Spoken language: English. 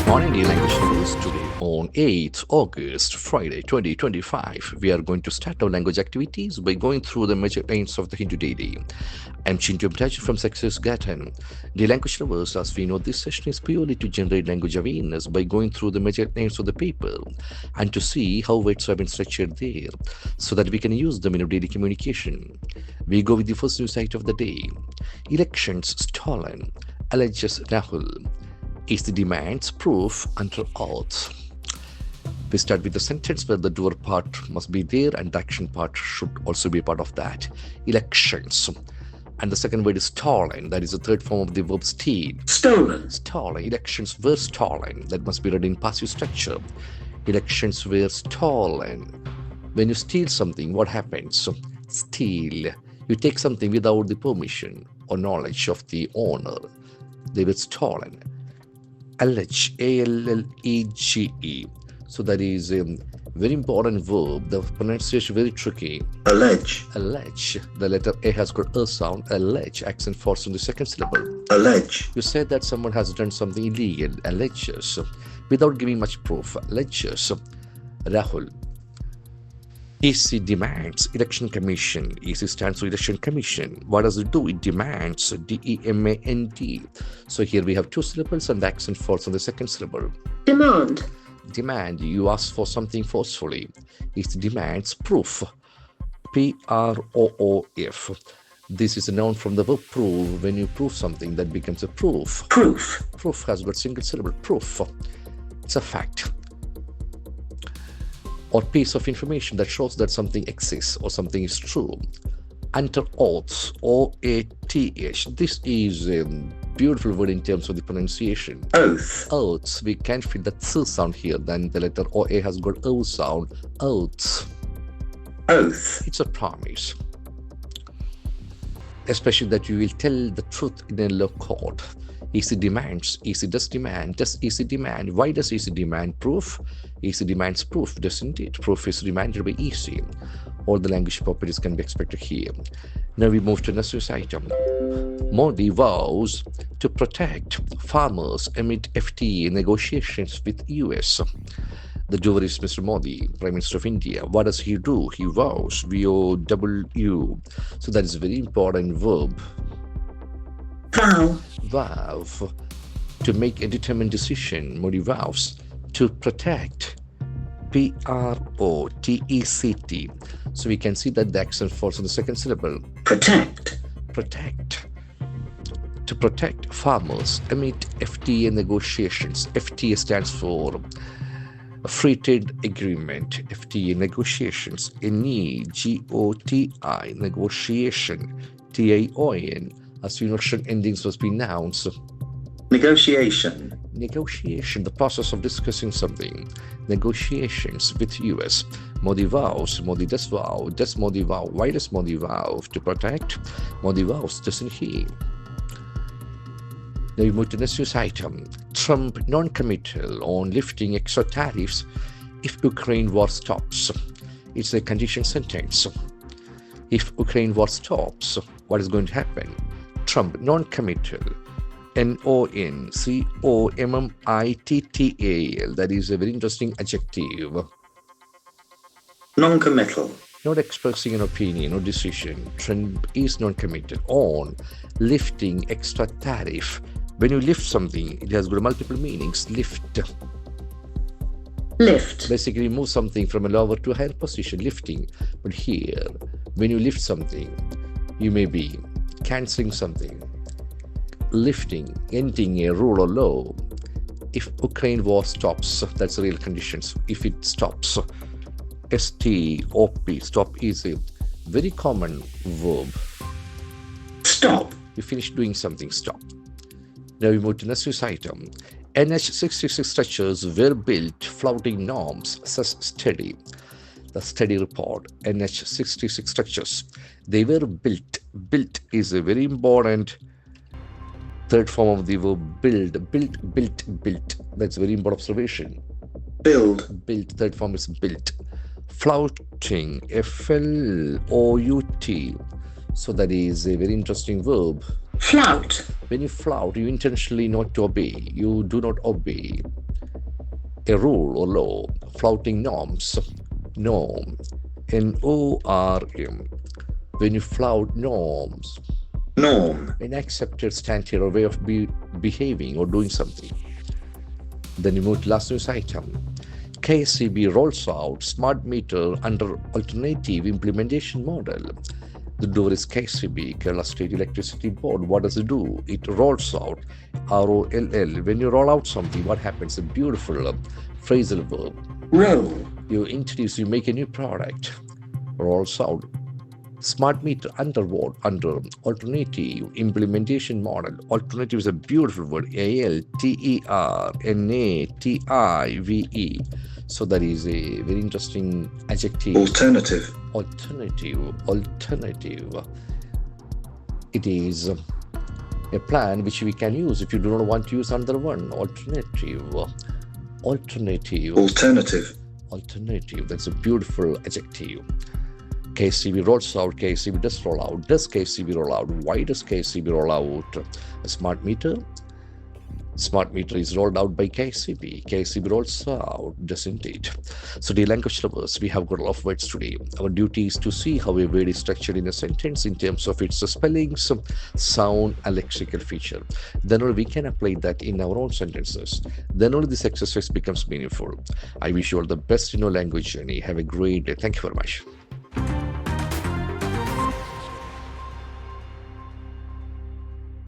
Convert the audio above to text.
morning, dear language learners. Today, on 8th August, Friday 2025, we are going to start our language activities by going through the major aims of the Hindu daily. I'm Chintu M from Success Garten. Dear language lovers, as we know, this session is purely to generate language awareness by going through the major aims of the paper and to see how words have been structured there so that we can use them in our daily communication. We go with the first news item of the day. Elections stolen, alleges Rahul. Is the demands proof under oath? We start with the sentence where the doer part must be there and the action part should also be a part of that. Elections. And the second word is stolen. That is the third form of the verb steal. Stolen. Stolen. Elections were stolen. That must be read in passive structure. Elections were stolen. When you steal something, what happens? Steal. You take something without the permission or knowledge of the owner. They were stolen. Allege, A-L-L-E-G-E. So that is a very important verb. The pronunciation very tricky. Allege. Allege. The letter A has got a sound. Allege. Accent falls on the second syllable. Allege. You said that someone has done something illegal. Alleges. Without giving much proof. Alleges. Rahul. EC demands Election Commission. EC stands for Election Commission. What does it do? It demands D-E-M-A-N-D. So here we have two syllables and the accent falls on the second syllable. Demand. Demand. You ask for something forcefully. EC demands proof. P-R-O-O-F. This is a noun from the verb prove. When you prove something, that becomes a proof. Proof. Proof has got single syllable. Proof. It's a fact or piece of information that shows that something exists or something is true. Under oath, O-A-T-H. This is a beautiful word in terms of the pronunciation. Oath. Oaths. We can't feel the th sound here. Then the letter O-A has got O sound. Oaths. Oath. It's a promise. Especially that you will tell the truth in a law court. EC demands. EC does demand. Does EC demand? Why does EC demand proof? EC demands proof, doesn't it? Proof is demanded by EC. All the language properties can be expected here. Now we move to the next item. Modi vows to protect farmers amid FTA negotiations with US. The doer is Mr. Modi, Prime Minister of India. What does he do? He vows. V-O-W. So that is a very important verb. Vow. Vow. To make a determined decision. Modi vows to protect. P-R-O-T-E-C-T. So we can see that the accent falls on the second syllable. Protect. Protect. To protect farmers amid FTA negotiations. FTA stands for Free Trade Agreement. FTA negotiations. N-E-G-O-T-I. Negotiation. T-A-O-N. As you know, endings must be nouns. Negotiation. Negotiation, the process of discussing something. Negotiations with US. Modi vows. Modi does vow. Does Modi vow? Why does Modi vow? To protect. Modi vows, doesn't he? Now we move to the next news item. Trump non-committal on lifting extra tariffs if Ukraine war stops. It's a condition sentence. If Ukraine war stops, what is going to happen? Trump non-committal. N-O-N-C-O-M-M-I-T-T-A-L. That is a very interesting adjective. Non-committal. Not expressing an opinion or decision. Trump is non-committal on lifting extra tariff. When you lift something, it has got multiple meanings. Lift. Lift. Basically move something from a lower to a higher position. Lifting. But here, when you lift something, you may be cancelling something. Lifting, ending a rule or law. If Ukraine war stops, that's the real conditions. If it stops, S-T-O-P, stop is a very common verb. Stop. You finish doing something, stop. Now we move to the next news item. NH66 structures were built flouting norms, says study. The study report, NH66 structures, they were built. Built is a very important third form of the verb build. Built. That's a very important observation. Build. Built. Third form is built. Flouting. F-L-O-U-T. So that is a very interesting verb. Flout. When you flout, you intentionally not to obey. You do not obey. a rule or law, flouting norms, norm, NORM. When you flout norms, norm, an accepted standard or way of behaving or doing something. Then you move to last news item. KCB rolls out smart meter under alternative implementation model. The door is KCB, Kerala State Electricity Board. What does it do? It rolls out ROLL. When you roll out something, what happens? A beautiful phrasal verb. roll, You make a new product. Rolls out. Smart meter under what? Under alternative implementation model. Alternative is a beautiful word. ALTERNATIVE. So that is a very interesting adjective. alternative, Alternative. It is a plan which we can use if you do not want to use another one. Alternative. Alternative. That's a beautiful adjective. KCB rolls out, KCB does roll out. Does KCB roll out? Why does KCB roll out a smart meter? Smart meter is rolled out by KCB. KCB rolls out, doesn't it? So, dear language lovers, we have got a lot of words today. Our duty is to see how a word is structured in a sentence in terms of its spellings, sound, and lexical feature. Then only we can apply that in our own sentences. Then only this exercise becomes meaningful. I wish you all the best in your language journey. Have a great day. Thank you very much.